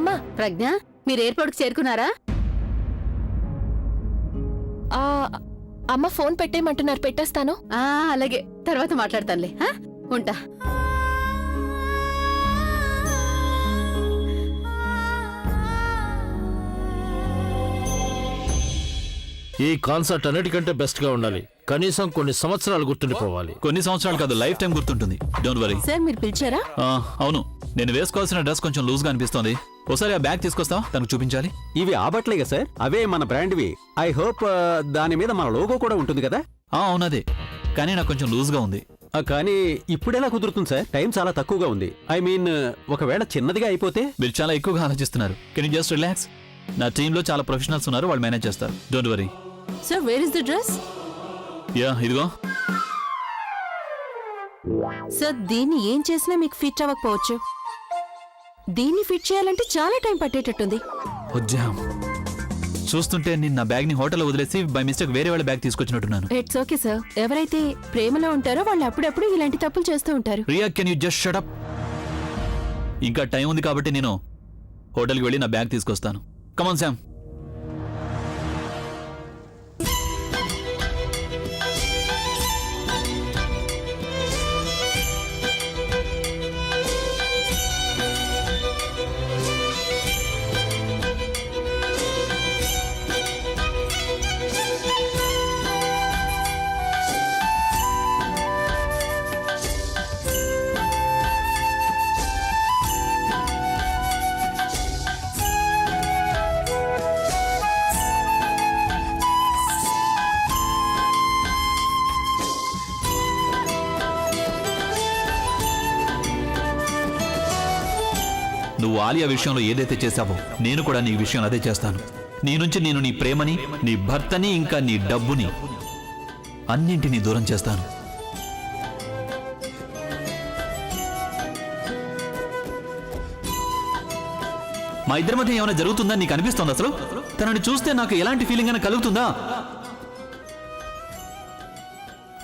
అమ్మా ప్రజ్ఞ, మీరు ఎయిర్పోర్ట్ కి చేరుకున్నారా? అమ్మ ఫోన్ పెట్టేయమంటున్నారు, పెట్టేస్తాను. అలాగే, తర్వాత మాట్లాడతానులే. ఉంటా. ఈ కాన్సర్ట్ అన్నిటికంటే బెస్ట్ గా ఉండాలి. కనీసం కొన్ని సంవత్సరాలు గుర్తుండిపోవాలి. కొన్ని సంవత్సరాలు కాదు, లైఫ్ టైం గుర్తుంటుంది. Don't worry. సార్, మీరు పిలిచారా? అవును, నేను వేసుకోవాల్సిన డ్రెస్ కొంచెం లూజ్ గా అనిపిస్తోంది. ఒకసారి ఆ బ్యాగ్ తీసుకొస్తావా? తనకు చూపించాలి. ఇవి ఆబట్లేగా సార్? అవే మన బ్రాండ్వి. ఐ హోప్ దాని మీద మన లోగో కూడా ఉంటుంది కదా? అవునదే, కానీ నాకు కొంచెం లూజ్ గా ఉంది. కానీ ఇప్పుడెలా కుదురుతుంది సార్? టైం చాలా తక్కువగా ఉంది. ఐ మీన్, ఒకవేళ చిన్నదిగా అయిపోతే? మీరు చాలా ఎక్కువగా ఆలోచిస్తున్నారు. Can you just relax? నా టీంలో చాలా ప్రొఫెషనల్స్ ఉన్నారు, వాళ్ళు మేనేజ్ చేస్తారు. Don't worry. Sir, where is the dress? ఇదిగో. సార్, దీన్ని ఏం చేసినా మీకు ఫిట్ అవ్వకపోవచ్చు. దీన్ని ఫిట్ చేయాలంటే చాలా టైం పట్టేటట్టుంది. చూస్తుంటే నేను నా బ్యాగ్ ని హోటల్లో వదిలేసి బై మిస్టేక్ వేరే వాళ్ళ బ్యాగ్ తీసుకొచ్చినట్టున్నాను. It's okay sir. ఎవరైతే ప్రేమలో ఉంటారో వాళ్ళు అప్పుడప్పుడు ఇలాంటి తప్పులు చేస్తూ ఉంటారు. Riya, can you just shut up? ఇంకా టైం ఉంది కాబట్టి నేను హోటల్కి వెళ్ళి నా బ్యాగ్ తీసుకొస్తాను. Come on Sam. నువ్వు ఆలియా విషయంలో ఏదైతే చేశావో నేను కూడా నీ విషయంలో అదే చేస్తాను. నీ నుంచి నేను నీ ప్రేమని, నీ భర్తని, ఇంకా నీ డబ్బుని అన్నింటినీ దూరం చేస్తాను. మా ఇద్దరి మధ్య ఏమైనా జరుగుతుందని నీకు అనిపిస్తోంది? అసలు తనని చూస్తే నాకు ఎలాంటి ఫీలింగ్ అయినా కలుగుతుందా?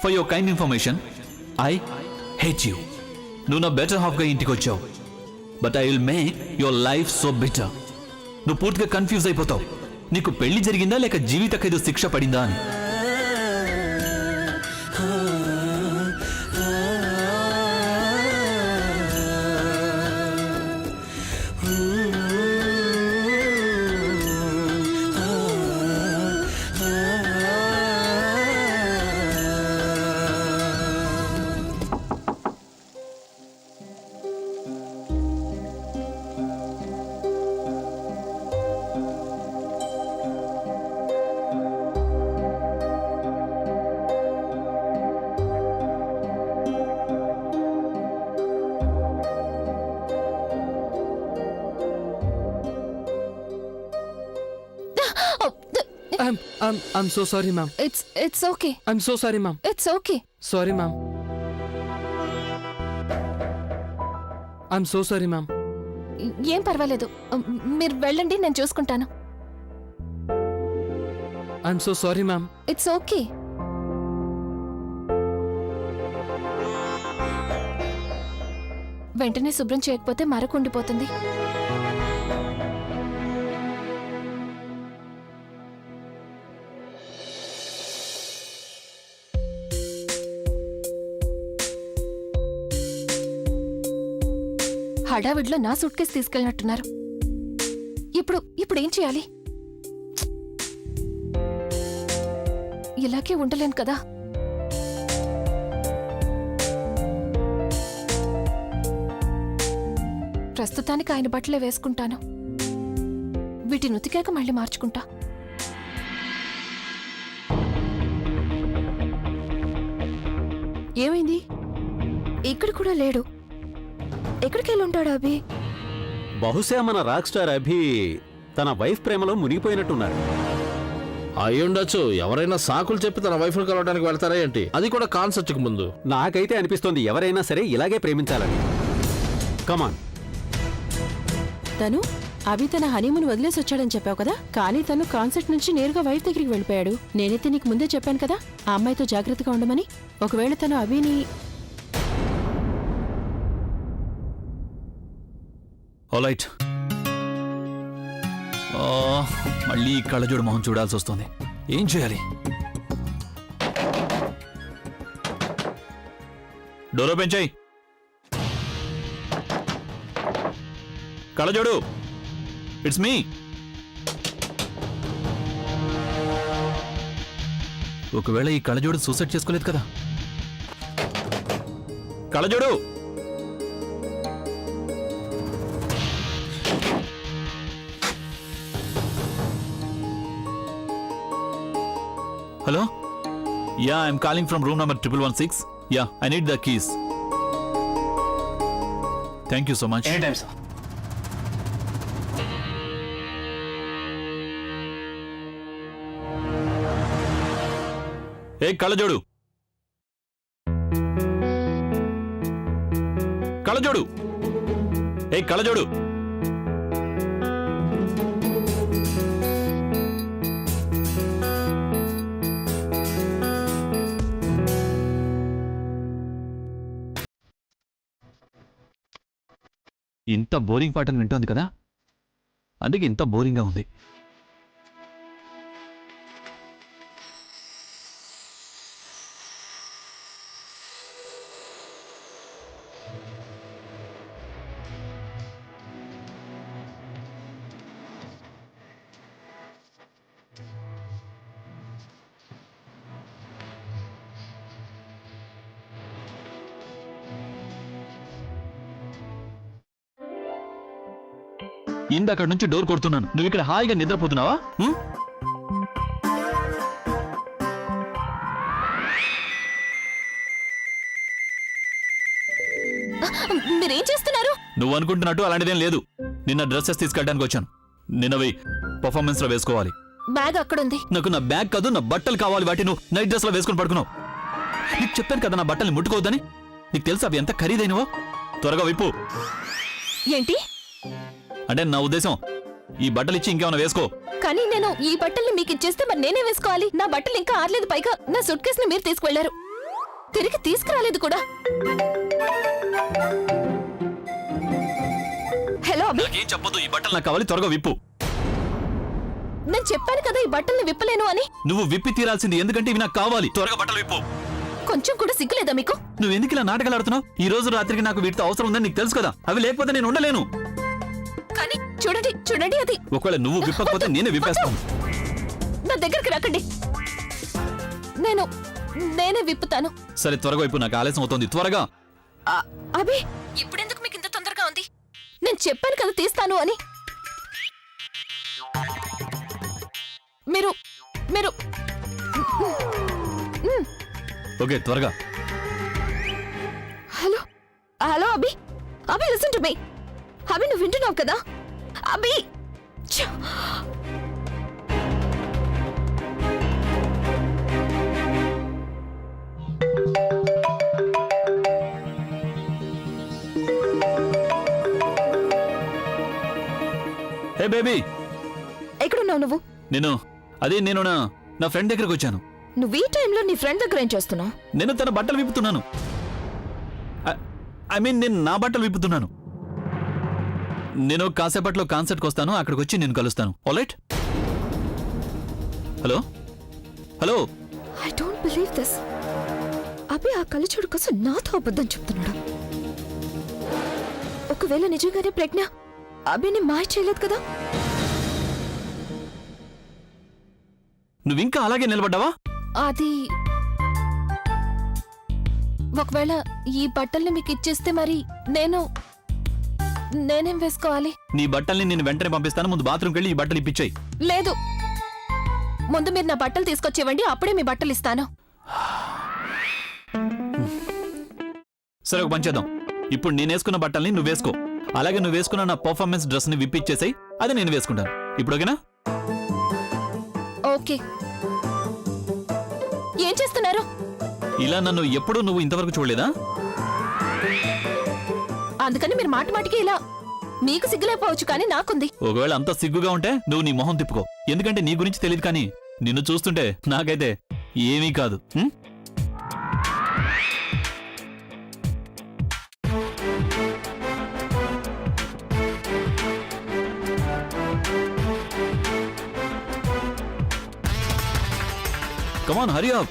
For your kind information, I hate you. నువ్వు నా బెటర్ హాఫ్గా ఇంటికి వచ్చావు, but I will make your life so better. నువ్వు పూర్తిగా కన్ఫ్యూజ్ అయిపోతావు. నీకు పెళ్లి జరిగిందా లేక జీవిత ఖైదు శిక్ష పడిందా అని. I'm so sorry, ma'am. It's okay. I'm so sorry, ma'am. It's okay. Sorry, ma'am. I'm so sorry, ma'am. ఏం పర్వాలేదు, మీరు వెళ్ళండి, నేను చూసుకుంటాను. I'm so sorry, ma'am. It's okay. వెంటనే శుభ్రం చేయకపోతే మరకుండిపోతుంది. హడావిడిలో నా సూట్ కేసు తీసుకెళ్ళినట్టున్నారు. ఇప్పుడు ఏం చేయాలి? ఇలాగే ఉండలేను కదా. ప్రస్తుతానికి ఆయన బట్టలే వేసుకుంటాను. వీటిని ఉతికాక మళ్ళీ మార్చుకుంటా. ఏమైంది? ఇక్కడ కూడా లేడు. ఎక్కడికి వెళ్ళి ఉంటాడు అభి? బహుశా మన రాక్ స్టార్ అభి తన వైఫ్ ప్రేమలో మునిగిపోయినట్టున్నాడు. అయ్యుండొచ్చు. ఎవరైనా సాకులు చెప్పి తన వైఫ్ ను కలవడానికి వెళ్తారా ఏంటి? అది కూడా కాన్సర్ట్ కి ముందు. నాకైతే అనిపిస్తోంది ఎవరైనా సరే ఇలాగే ప్రేమించాలని. కమాన్. తను అభి తన హనీమూన్ వదిలేసి వచ్చాడని చెప్పావు కదా, కానీ తను కాన్సర్ట్ నుంచి నేరుగా వైఫ్ దగ్గరికి వెళ్ళిపోయాడు. నేనైతే నీకు ముందే చెప్పాను కదా ఆ అమ్మాయితో జాగ్రత్తగా ఉండమని. ఒకవేళ తను అభిని... ఆల్రైట్, మళ్ళీ ఈ కళ్ళజోడు మొహం చూడాల్సి వస్తుంది. ఏం చేయాలి? డోర్ ఓపెన్ చేయి. కళ్ళజోడు, ఇట్స్ మీ. ఒకవేళ ఈ కళ్ళజోడు సూసైడ్ చేసుకోలేదు కదా? కళ్ళజోడు, hello, ya I'm calling from room number 1116. Ya I need the keys. Thank you so much. Any time sir. ఏ కళ్ళజోడు, కళ్ళజోడు, ఏ కళ్ళజోడు. ఇంత బోరింగ్ పాటను వింటోంది కదా, అందుకే ఇంత బోరింగ్గా ఉంది. ఇందక్కడి నుంచి డోర్ కొడుతున్నాను, నువ్వు ఇక్కడ హాయిగా నిద్రపోతున్నావా? మీరేం చేస్తున్నారు? నువ్వు అనుకుంటున్నట్టు అలాంటిదేం లేదు. నిన్న డ్రెస్సెస్ తీసుకెళ్ళడానికి వచ్చాను. నిన్నవి పర్ఫార్మెన్స్ లో వేసుకోవాలి. బ్యాగ్ అక్కడుంది. నాకు నా బ్యాగ్ కాదు, నా బట్టలు కావాలి. వాటి నువ్వు నైట్ డ్రెస్ లో వేసుకుని పడుకున్నావు. నీకు చెప్పాను కదా నా బట్టల్ని ముట్టుకోవద్దని. నీకు తెలుసా అవి ఎంత ఖరీదైనవో? త్వరగా విప్పు. ఏంటి? అంటే నా ఉద్దేశం, ఈ బట్టలు ఇచ్చి ఇంకేమైనా వేసుకో. కానీ నేను ఈ బట్టల్ని మీకు ఇచ్చేస్తే మరి నేనే వేసుకోవాలి. నా బట్టలు ఇంకా ఆరలేదు. పైగా నా సూట్ కేసుని మీరు తీసుకువెళ్లారు, తిరిగి తీసుకురాలేదు కూడా. హలో అభి, నాకేం చెప్పొద్దు. ఈ బట్టలు నాకు కావాలి, త్వరగా విప్పు. నేను చెప్పాను కదా ఈ బట్టల్ని విప్పలేను అని. నువ్వు విప్పి తీరాల్సింది, ఎందుకంటే ఇవి నాకు కావాలి. త్వరగా బట్టలు విప్పు. కొంచెం కూడా సిగ్గులేదా మీకు? నువ్వు ఎందుకు ఇలా నాటకాలు ఆడుతున్నావు? ఈ రోజు రాత్రికి నాకు వీటితో అవసరం ఉందని నీకు తెలుసు కదా. అవి లేకపోతే నేను ఉండలేను. కానీ చూడండి చూడండి, అది ఒకవేళ నువ్వు విప్పకపోతే నేనే విప్పేస్తాను. నా దగ్గరికి రాకండి, నేనే విప్పుతాను. సరే త్వరగా వైపు, నాకు ఆలస్యం అవుతోంది. త్వరగా. అభి, ఇప్పుడెందుకు మీకు ఇంత తొందరగా ఉంది? నేను చెప్పాను కదా తీస్తాను అని. మీరు మీరు ఓకే త్వరగా. Hello hello Abhi, Abhi listen to me. Abhi, నువ్వు వింటున్నావు కదా? అభి, హే బేబీ, ఎక్కడున్నావు నువ్వు? నేను నా ఫ్రెండ్ దగ్గరకు వచ్చాను. నువ్వు ఈ టైంలో నీ ఫ్రెండ్ దగ్గర ఏం చేస్తున్నావు? నేను తన బట్టలు విప్పుతున్నాను. ఐ మీన్ నేను నా బట్టలు విప్పుతున్నాను. నేను కాసేపట్లో కాన్సర్ట్కి వస్తాను, అక్కడికి వచ్చి నేను కలుస్తాను. Alright? Hello hello. I don't believe this. Abhi ఆ కళ్ళజోడు కోసం నాతో అబద్ధం చెప్తున్నాడు. ఒకవేళ నిజంగానే ప్రజ్ఞ అభిని మాయ చేయలేదు కదా? నువ్వింకా అలాగే నిలబడ్డావా? అది ఒకవేళ ఈ బట్టల్ని మీకు ఇచ్చేస్తే మరి నేనేం వేసుకోవాలి? నీ బట్టల్ని నేను వెంటనే పంపిస్తాను. ముందు బాత్రూమ్కి వెళ్ళి ఈ బట్టలు ఇప్పించాయి. లేదు, ముందు మీరు నా బట్టలు తీసుకొచ్చేవండి, అప్పుడే మీ బట్టలు ఇస్తాను. సరే ఒక పని చేద్దాం. ఇప్పుడు నేను వేసుకున్న బట్టల్ని నువ్వు వేసుకో. అలాగే నువ్వు వేసుకున్న నా పర్ఫార్మెన్స్ డ్రెస్ ని విప్పిచ్చేసాయి, అది నేను వేసుకుంటాను. ఇప్పుడు ఓకేనా? ఓకే. ఏం చేస్తున్నారు? ఇలా నన్ను ఎప్పుడూ నువ్వు ఇంతవరకు చూడలేదా? అందుకని మీరు మాటిమాటికి ఇలా. మీకు సిగ్గులేకపోవచ్చు, కానీ నాకుంది. ఒకవేళ అంత సిగ్గుగా ఉంటే నువ్వు నీ మొహం తిప్పుకో. ఎందుకంటే నీ గురించి తెలియదు, కానీ నిన్ను చూస్తుంటే నాకైతే ఏమీ కాదు. Come on, hurry up.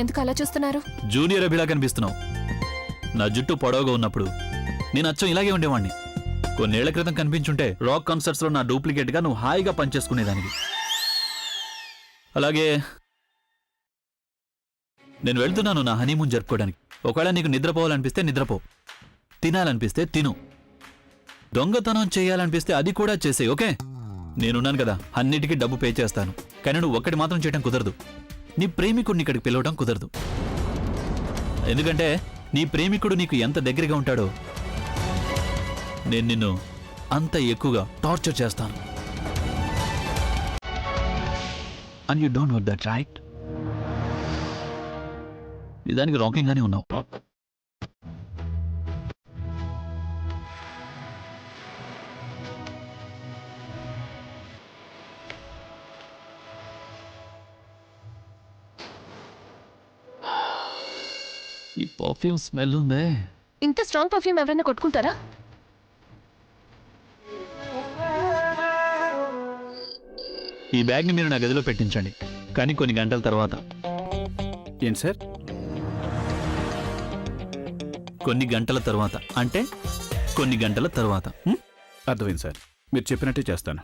ఎందుకు అలా చూస్తున్నారు? జూనియర్ అభిలా కనిపిస్తున్నావు. నా జుట్టు పొడవుగా ఉన్నప్పుడు నేను అచ్చం ఇలాగే ఉండేవాణ్ణి. కొన్నేళ్ల క్రితం కనిపించుంటే రాక్ కాన్సర్ట్స్ లో నా డూప్లికేట్ గా నువ్వు హాయిగా పనిచేసుకునేదానికి. అలాగే నేను వెళ్తున్నాను నా హనీమూన్ జరుపుకోవడానికి. ఒకవేళ నీకు నిద్రపోవాలనిపిస్తే నిద్రపో, తినాలనిపిస్తే తిను, దొంగతనం చేయాలనిపిస్తే అది కూడా చేసేయ్. ఓకే, నేనున్నాను కదా, అన్నిటికీ డబ్బు పే చేస్తాను. కానీ నువ్వు ఒక్కటి మాత్రం చేయడం కుదరదు, నీ ప్రేమికుడిని ఇక్కడికి పిలవడం కుదరదు. ఎందుకంటే నీ ప్రేమికుడు నీకు ఎంత దగ్గరగా ఉంటాడో నేను నిన్ను అంత ఎక్కువగా టార్చర్ చేస్తాను. And you don't know that, right? నిజానికి రాకింగ్ గానే ఉన్నావు. ఈ పర్ఫ్యూమ్ స్మెల్ ఉందే. ఇంత స్ట్రాంగ్ పర్ఫ్యూమ్ ఎవరైనా కొట్టుకుంటారా? ఈ బ్యాగ్ని మీరు నా గదిలో పెట్టించండి, కానీ కొన్ని గంటల తర్వాత. ఏంటి సార్? కొన్ని గంటల తర్వాత అంటే కొన్ని గంటల తర్వాత. అర్థమైంది సార్, మీరు చెప్పినట్టే చేస్తాను.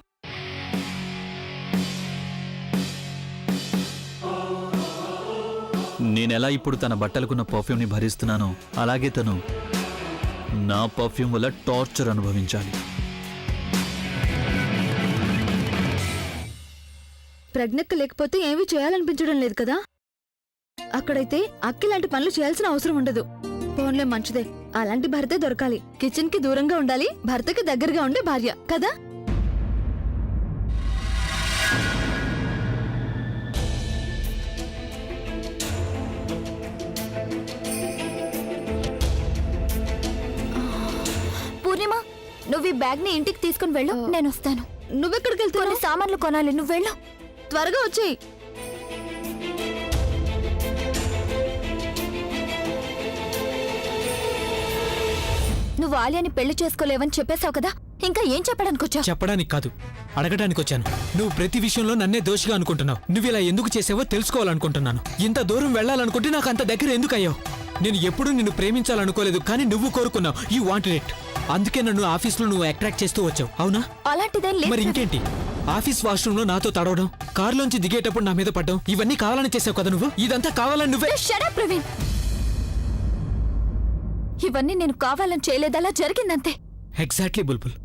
నేనెలా ఇప్పుడు తన బట్టలకున్న పర్ఫ్యూమ్ని భరిస్తున్నానో అలాగే తను నా పర్ఫ్యూమ్ వల్ల టార్చర్ అనుభవించాలి. ప్రజ్ఞక్క లేకపోతే ఏమీ చేయాలనిపించడం లేదు కదా. అక్కడైతే అక్కి లాంటి పనులు చేయాల్సిన అవసరం ఉండదు. ఫోన్లే మంచిదే, అలాంటి భర్తే దొరకాలి. కిచెన్ కి దూరంగా ఉండాలి, భర్తకి దగ్గరగా ఉండే భార్య కదా. పూర్ణిమ, నువ్వు ఈ బ్యాగ్ ని ఇంటికి తీసుకుని వెళ్ళు, నేను వస్తాను. నువ్వెక్కడికి కొన్ని వెళ్తున్నావు? సామాన్లు కొనాలి, నువ్వు వెళ్ళు. త్వరగా వచ్చేయి. నువ్వు ఆలియాని పెళ్లి చేసుకోలేవని చెప్పేశావు కదా, ఇంకా ఏం చెప్పడానికి వచ్చావు? చెప్పడానికి కాదు, అడగడానికి వచ్చాను. నువ్వు ప్రతి విషయంలో నన్నే దోషిగా అనుకుంటున్నావు. నువ్వు ఇలా ఎందుకు చేసావో తెలుసుకోవాలనుకుంటున్నాను. ఇంత దూరం వెళ్ళాలనుకుంటే నాకు అంత దగ్గర ఎందుకు అయ్యావు? నేను ఎప్పుడూ నిన్ను ప్రేమించాలనుకోలేదు, కానీ నువ్వు కోరుకున్నావు. You wanted it. అందుకే నన్ను ఆఫీస్లో నువ్వు అట్రాక్ట్ చేస్తూ వచ్చావు, అవునా? అలాంటిదేం లేదు. మరి ఇంకేంటి? ఆఫీస్ వాష్రూమ్ లో నాతో తడవడం, కారులోంచి దిగేటప్పుడు నా మీద పడ్డం, ఇవన్నీ కావాలని చేసావు కదా నువ్వు. ఇదంతా కావాలని నువ్వే. Shut up, Praveen. ఇవన్నీ నేను కావాలని చేయలేదు, అలా జరిగిందంతే. ఎగ్జాక్ట్లీ బుల్బుల్,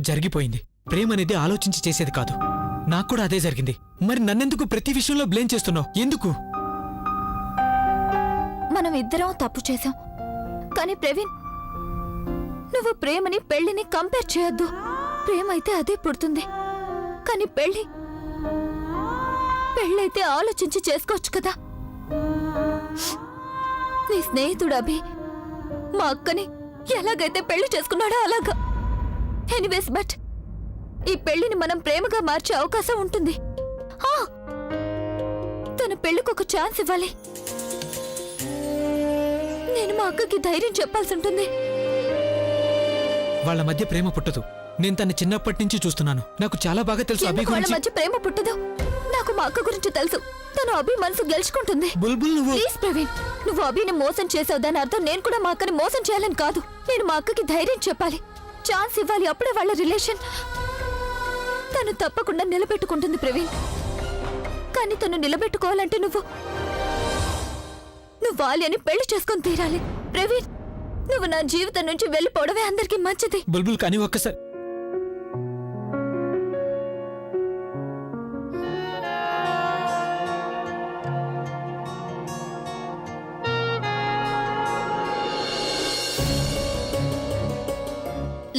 జరిగిపోయింది. ప్రేమ అనేది ఆలోచించి చేసేది కాదు. నాకు కూడా అదే జరిగింది. మరి నన్నెందుకు ప్రతి విషయంలో బ్లేమ్ చేస్తున్నావు? ఎందుకు? మనం ఇద్దరం తప్పు చేశాం, కానీ ప్రవీణ్, నువ్వు ప్రేమని పెళ్లిని కంపేర్ చేయొద్దు. ప్రేమ అయితే అదే పుడుతుంది, కానీ పెళ్ళైతే ఆలోచించి చేసుకోవచ్చు కదా. నీ స్నేహితుడు అభి మా అక్కని ఎలాగైతే పెళ్లి చేసుకున్నాడో అలాగా. ఎనీవేస్, బట్ ఈ పెళ్లిని మనం ప్రేమగా మార్చే అవకాశం ఉంటుంది. తన పెళ్లికి ఒక ఛాన్స్ ఇవ్వాలి. నేను మా అక్కకి ధైర్యం చెప్పాల్సి ఉంటుంది. వాళ్ళ మధ్య ప్రేమ పుట్టదు. నేను తన చిన్నప్పటి నుంచి చూస్తున్నాను. నాకు చాలా బాగా తెలుసు అభి ఎందుకు వాళ్ళ గురించి. మధ్య ప్రేమ పుట్టదు? నాకు మా అక్క గురించి తెలుసు. తను అభి మనసు గెలుచుకుంటుంది. బుల్బుల్, నువ్వు ప్లీజ్ ప్రవీణ్, నువ్వు అభిని మోసం చేసావు, దాని అర్థం నేను కూడా మా అక్కని మోసం చేయాలని కాదు. నేను మా అక్కకి ధైర్యం చెప్పాలి, ఛాన్స్ ఇవ్వాలి. అప్పుడే వాళ్ళ రిలేషన్ తను తప్పకుండా నిలబెట్టుకుంటుంది ప్రవీణ్. కానీ తను నిలబెట్టుకోవాలంటే నువ్వు ఆలియాని పెళ్లి చేసుకొని తీరాలి. ప్రవీణ్, నువ్వు నా జీవితం నుంచి వెళ్ళిపోవడమే అందరికీ మంచిది. బుల్బుల్, కానీ ఒక్కసారి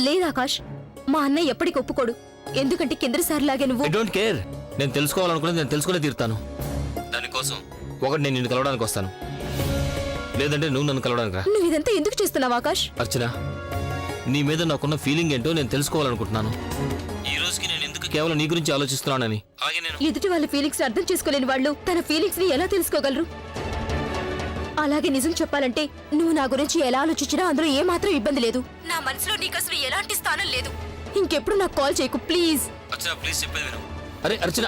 లేదు ఆకాష్, మా అన్నయ్య ఎప్పటికి ఒప్పుకోడు. ఎందుకంటే కిందసారిలాగే నువ్వు. I don't care. నేను తెలుసుకోవాలనుకున్నది నేను తెలుసుకునే తీరుతాను. దానికోసం ఒకటి నేను నిన్ను కలవడానికి వస్తాను, లేదంటే నువ్వు నన్ను కలవడానికి రా. నువ్వు ఇదంతా ఎందుకు చేస్తున్నావు ఆకాష్? అర్చన, నీ మీద నాకున్న ఫీలింగ్ ఏంటో నేను తెలుసుకోవాలనుకుంటున్నాను. ఈ రోజుకి నేను ఎందుకు కేవలం నీ గురించి ఆలోచిస్తున్నానని. అలాగే నేను ఎదుటి వాళ్ళ ఫీలింగ్స్ అర్థం చేసుకోలేని వాళ్ళు తన ఫీలింగ్స్ ని ఎలా తెలుసుకోగలరు? అలాగే నిజం చెప్పాలంటే నువ్వు నా గురించి ఎలా ఆలోచించినా అందులో ఏమాత్రం ఇబ్బంది లేదు. నా మనసులో నీకు అసలు ఎలాంటి స్థానం లేదు. ఇంకెప్పుడు నాకు కాల్ చేయకు ప్లీజ్. అర్చన ప్లీజ్ చెప్పేది విను. అరే అర్చన,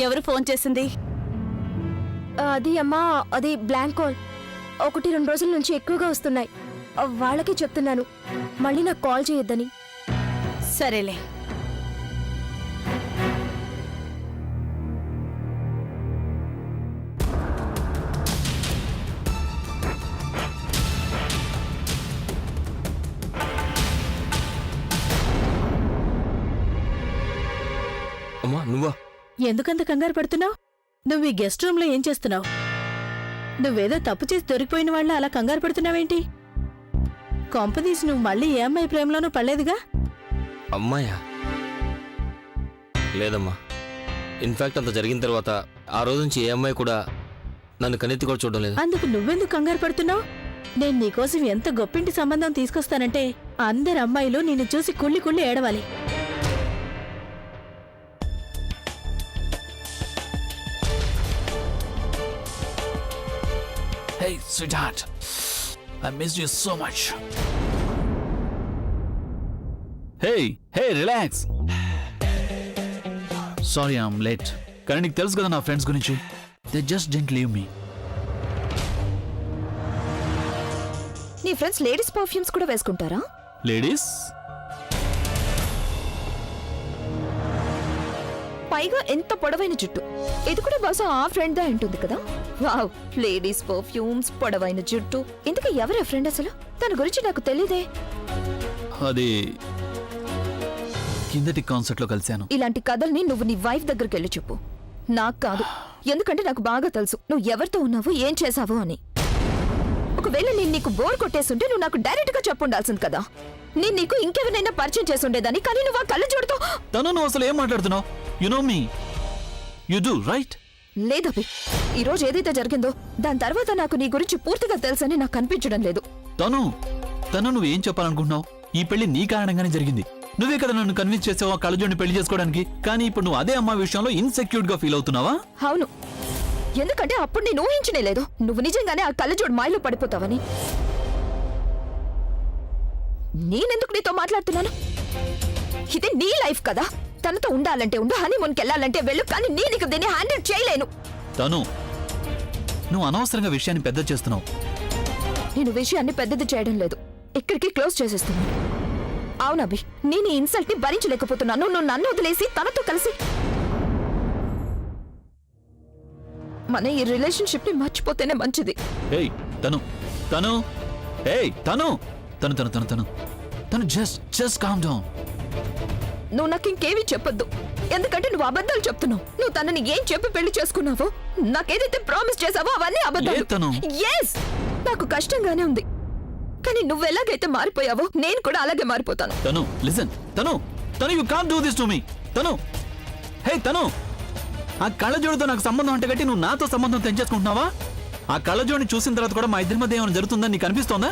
ఎవరు ఫోన్ చేసింది? అది అమ్మా, అది బ్లాంక్ కాల్. 1-2 రోజుల నుంచి ఎక్కువగా వస్తున్నాయి. వాళ్ళకే చెప్తున్నాను మళ్ళీ నాకు కాల్ చేయొద్దని. సరేలే. అమ్మా నువ్వా? ఎందుకంత కంగారు పడుతున్నావు? నువ్వు ఈ గెస్ట్ రూమ్ లో ఏం చేస్తున్నావు? నువ్వేదో తప్పు చేసి దొరికిపోయిన వాళ్ళ అలా కంగారు పడుతున్నావేంటి? కొంపదీసి నువ్వు మళ్ళీ ఏ అమ్మాయి ప్రేమలోనూ పడలేదుగా? అమ్మాయా? లేదమ్మా. ఇన్ఫాక్ట్ అంత జరిగిన తర్వాత ఆ రోజు నుంచి ఏ అమ్మాయి కూడా నన్ను కన్నెత్తి కూడా చూడడం లేదు. అందుకు నువ్వెందుకు కంగారు పడుతున్నావు? నేను నీకోసం ఎంత గొప్పింటి సంబంధం తీసుకొస్తానంటే అందరు అమ్మాయిలు నిన్ను చూసి కుళ్ళి కుళ్ళి ఏడవాలి. Hey, sweetheart. I missed you so much. Hey, relax. Sorry, I'm late. కానీ నీకు తెలుసు కదా నా ఫ్రెండ్స్ గురించి. They just didn't leave me. నీ ఫ్రెండ్స్ లేడీస్ పర్ఫ్యూమ్స్ కూడా వేసుకుంటారా? Ladies? పైగా ఎంత పొడవైన జుట్టు. ఇది కూడా బహుశా ఆ ఫ్రెండ్ దా ఉంటుంది కదా. వావ్, లేడీస్ పర్ఫ్యూమ్స్, పొడవైన జుట్టు. ఇంతకీ ఎవరా ఫ్రెండ్ అసలు? తన గురించి నాకు తెలీదే. అది కిందటి కాన్సర్ట్ లో కలిశాను. ఇలాంటి కథల్ని నువ్వు నీ వైఫ్ దగ్గరికి వెళ్ళి చెప్పు, నాకు కాదు. ఎందుకంటే నాకు బాగా తెలుసు నువ్వు ఎవరితో ఉన్నావు, ఏం చేసావు అని. ఒకవేళ నేను నీకు బోర్ కొట్టేస్తుంటే నువ్వు నాకు డైరెక్ట్ గా చెప్పుండాల్సింది కదా. నేను నీకు ఇంకెవరినైనా పరిచయం చేసి ఉండేదాన్ని, కానీ నువ్వు ఆ కళ్ళ జోడుతో. నువ్వు అసలు ఏం మాట్లాడుతున్నావు? You know me, you do right? లేదభి, ఈ రోజు ఏదైతే జరిగిందో దాని తర్వాత నాకు నీ గురించి పూర్తిగా తెలుసని నాకు అనిపించడం లేదు. తను నువ్వేం చెప్పాలనుకుంటున్నావు? ఈ పెళ్లి నీ కారణంగానే జరిగింది. నువ్వే కదా నన్ను కన్విన్స్ చేసావు ఆ కళ్ళజోడిని పెళ్లి చేసుకోవడానికి. కానీ ఇప్పుడు నువ్వు అదే అమ్మాయి విషయంలో ఇన్సెక్యూర్ గా ఫీల్ అవుతున్నావా? అవును, ఎందుకంటే అప్పుడు నేను ఊహించనే లేదు నువ్వు నిజంగానే ఆ కళ్ళజోడు మాయలో పడిపోతావని. నేనెందుకు నీతో మాట్లాడుతున్నాను? ఇది నీ లైఫ్ కదా. తనతో ఉండాలంటే ఉండు, హనీమూన్కి వెళ్ళాలంటే వెళ్ళు, కానీ నేను ఇక దీన్ని హ్యాండిల్ చేయలేను. నువ్వు అనవసరంగా విషయాన్ని పెద్ద చేస్తున్నావు. నేను విషయాన్ని పెద్దది చేయడం లేదు, ఇక్కడికి క్లోజ్ చేసేస్తున్నాను. అవునభి, నేను ఈ ఇన్సల్ట్ ని భరించలేకపోతున్నాను. నువ్వు నన్ను వదిలేసి తనతో కలిసి మన ఈ రిలేషన్షిప్ ని మర్చిపోతేనే మంచిది. తను జస్ట్ కామ్ డౌన్. నువ్వు నాకు ఇంకేమీ చెప్పొద్దు, ఎందుకంటే నువ్వు అబద్ధాలు చెప్తున్నావు. నువ్వు తనని ఏం చెప్పి పెళ్లి చేసుకున్నావో, నాకేదైతే ప్రామిస్ చేసావో అవన్నీ అబద్ధాలు. yes, నాకు కష్టంగానే ఉంది, కానీ నువ్వు ఎలాగైతే మారిపోయావో నేను కూడా అలాగే మారిపోతాను. You can't do this to me. ఆ కళ్ళజోడితో నాకు సంబంధం అంటే గట్టి నువ్వు నాతో సంబంధం తెంచేసుకుంటున్నావా? ఆ కళ్ళజోడిని చూసిన తర్వాత కూడా మా ఇద్దరి మధ్య ఏమైనా జరుగుతుందని నీకు అనిపిస్తోందా?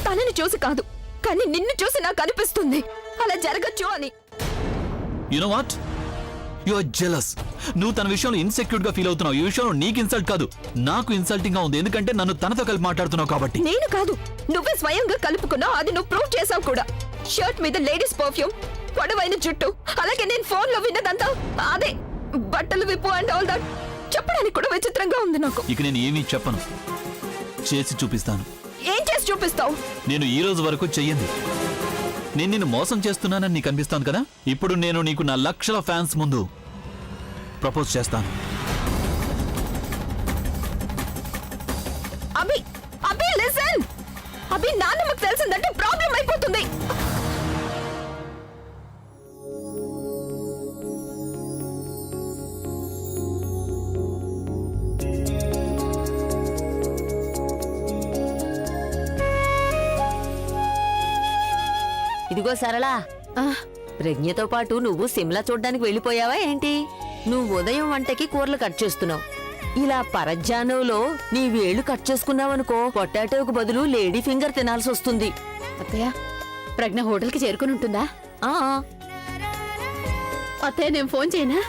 తనని చూసి కాదు, కానీ నిన్ను చూసి నాకు అనిపిస్తుంది అలా జరగచ్చు అని. You know what, you are jealous. నువ్వు తన విషయంలో ఇన్సెక్యూర్ గా ఫీల్ అవుతున్నావు. ఈ విషయంలో నీకు ఇన్సల్ట్ కాదు, నాకు ఇన్సల్టింగ్ గా ఉంది. ఎందుకంటే నన్ను తనతో కలిపి మాట్లాడుతున్నావు కాబట్టి. నేను కాదు, నువ్వే స్వయంగా కలుపుకున్నావు. అది నువ్వు ప్రూవ్ చేసావు కూడా. షర్ట్ మీద లేడీస్ పర్ఫ్యూమ్, పొడవైన జుట్టు, అలాగే నేను ఫోన్ లో విన్నదంతా అదే. బట్టలు విప్పు అండ్ ఆల్ దట్ చెప్పడానికి కూడా విచిత్రంగా ఉంది నాకు. ఇక నేను ఏమీ చెప్పను, చేసి చూపిస్తాను. ఏం చేసి చూపిస్తావు? నేను ఈ రోజు వరకు చెయ్యండి. నేను నిన్ను మోసం చేస్తున్నానని నీకు అనిపిస్తాను కదా. ఇప్పుడు నేను నీకు నా లక్షల ఫ్యాన్స్ ముందు ప్రపోజ్ చేస్తాను. అభి లిసన్. అభి, నాన్నమ్మకు తెలిసిందంటే ప్రాబ్లం అయిపోతుంది. ఇదిగో సరళా, ప్రజ్ఞతో పాటు నువ్వు సిమ్లా చూడ్డానికి వెళ్ళిపోయావా ఏంటి? నువ్వు ఉదయం వంటకి కూరలు కట్ చేస్తున్నావు. ఇలా పరధ్యానంలో నీ వేళ్లు కట్ చేసుకున్నావనుకో పొటాటోకు బదులు లేడీ ఫింగర్ తినాల్సి వస్తుంది. అత్తయ్య ప్రజ్ఞ హోటల్కి చేరుకుని ఉంటుందా? ఆ అత్తయ్య నేను ఫోన్ చేయనా?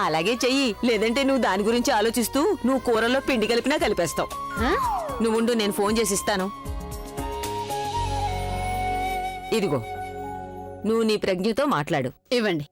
అలాగే చెయ్యి. లేదంటే నువ్వు దాని గురించి ఆలోచిస్తూ నువ్వు కూరల్లో పిండి కలిపినా కలిపేస్తావు. నువ్వుండు, నేను ఫోన్ చేసిస్తాను. ఇదిగో, నువ్వు నీ ప్రజ్ఞతో మాట్లాడు. ఇవ్వండి.